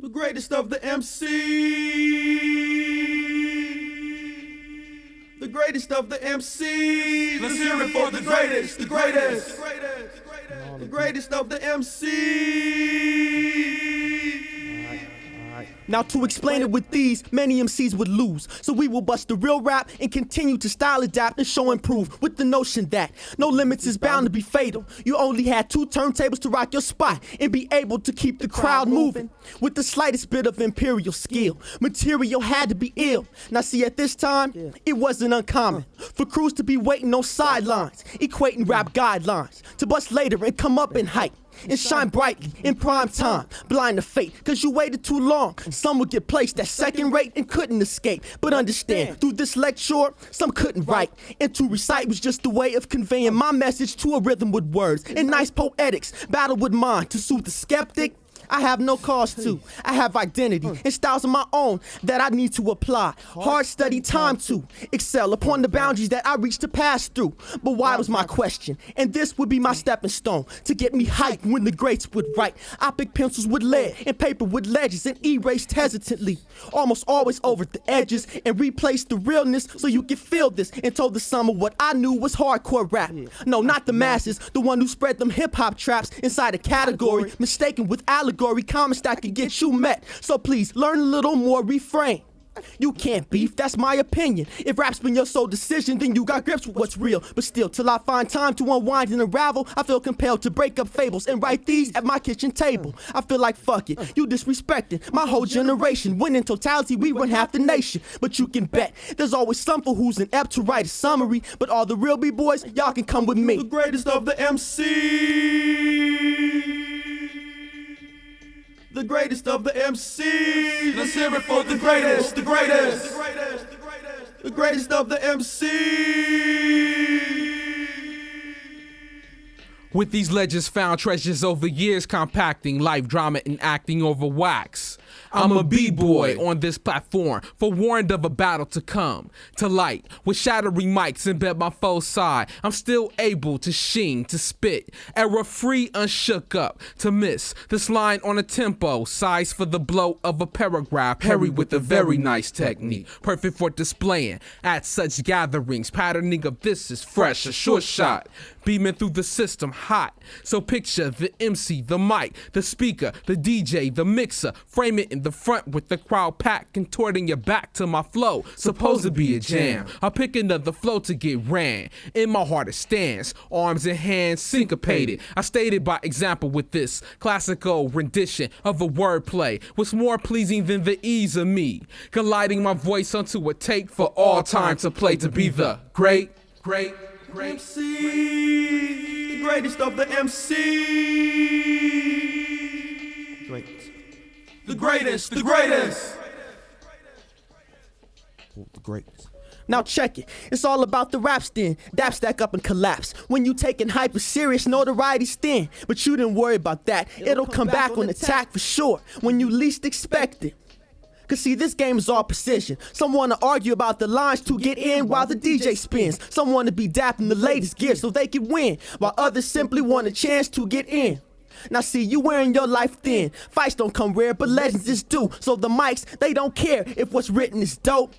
The greatest of the MC. The greatest of the MC. Let's hear it for the greatest, the greatest. The greatest of the MC. Now to explain it with these, many MCs would lose. So we will bust the real rap and continue to style adapt and show improve with the notion that no limits is bound to be fatal. You only had 2 turntables to rock your spot and be able to keep the crowd moving with the slightest bit of imperial skill. Material had to be ill. Now see, at this time, it wasn't uncommon for crews to be waiting on sidelines, equating rap guidelines to bust later and come up in hype and shine brightly in prime time, blind to fate, cause you waited too long. Some would get placed at second rate and couldn't escape. But understand, through this lecture, some couldn't write, and to recite was just a way of conveying my message to a rhythm with words and nice poetics, battle with mine to soothe the skeptic. I have no cause to. I have identity and styles of my own that I need to apply. Hard study time to excel upon the boundaries that I reach to pass through. But why was my question? And this would be my stepping stone to get me hyped when the greats would write. I pick pencils with lead and paper with ledges and erased hesitantly, almost always over the edges, and replaced the realness so you can feel this, and told the summer what I knew was hardcore rap. No, not the masses, the one who spread them hip-hop traps inside a category mistaken with allegory. Comments that can get you met. So please learn a little more, refrain. You can't beef, that's my opinion. If rap's been your sole decision, then you got grips with what's real. But still, till I find time to unwind and unravel, I feel compelled to break up fables and write these at my kitchen table. I feel like fuck it, you disrespecting my whole generation, when in totality we run half the nation. But you can bet there's always some fool who's inept to write a summary. But all the real B-boys, y'all can come with me. The greatest of the MC. The greatest of the MC. Let's hear it for the greatest, the greatest. The greatest of the MC. With these legends found treasures over years, compacting life, drama, and acting over wax. I'm a B-boy on this platform, forewarned of a battle to come. To light, with shattering mics and bet my foe's side, I'm still able to sheen, to spit. Error-free, unshook up, to miss. This line on a tempo, size for the blow of a paragraph, parried with a very nice technique. Perfect for displaying at such gatherings. Patterning of this is fresh, a short shot. Beaming through the system, hot. So picture the MC, the mic, the speaker, the DJ, the mixer. Frame it in the front with the crowd packed, contorting your back to my flow. Supposed to be a jam. I'll pick another flow to get ran. In my heart it stands, arms and hands syncopated. I stated by example with this classical rendition of a wordplay. What's more pleasing than the ease of me colliding my voice onto a tape for all time to play, to be the great MC, the greatest of the MC. The greatest, the greatest. The greatest. Now check it, it's all about the raps then. Dap stack up and collapse. When you taking hyper serious, notoriety's thin. But you didn't worry about that, it'll come back on attack for sure, when you least expect it. Cause see, this game is all precision. Some wanna argue about the lines to get in while the DJ spins. Some wanna be dapping the latest gear so they can win, while others simply want a chance to get in. Now see, you wearing your life thin. Fights don't come rare, but legends just do. So the mics, they don't care if what's written is dope.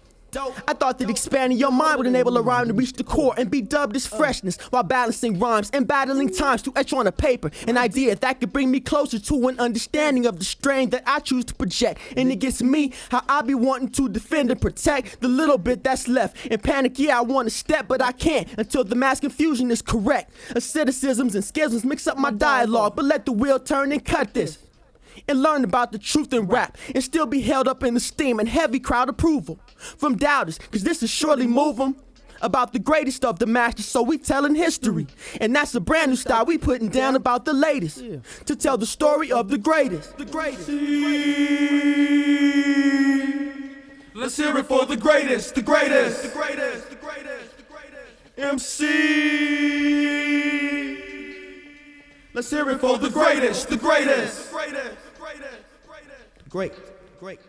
I thought that expanding your mind would enable a rhyme to reach the core and be dubbed as freshness, while balancing rhymes and battling times to etch on a paper an idea that could bring me closer to an understanding of the strain that I choose to project. And it gets me how I be wanting to defend and protect the little bit that's left. In panic, yeah, I want to step, but I can't until the mass confusion is correct. Asceticisms and schisms mix up my dialogue, but let the wheel turn and cut this. And learn about the truth in rap, and still be held up in esteem and heavy crowd approval from doubters, cause this is surely move them about the greatest of the masters, so we telling history. And that's a brand new style we putting down about the latest, to tell the story of the greatest. The greatest. Let's hear it for the greatest, the greatest, the greatest, the greatest, the greatest. MC. Let's hear it for the greatest, the greatest, the greatest, the greatest, the greatest. Great, great.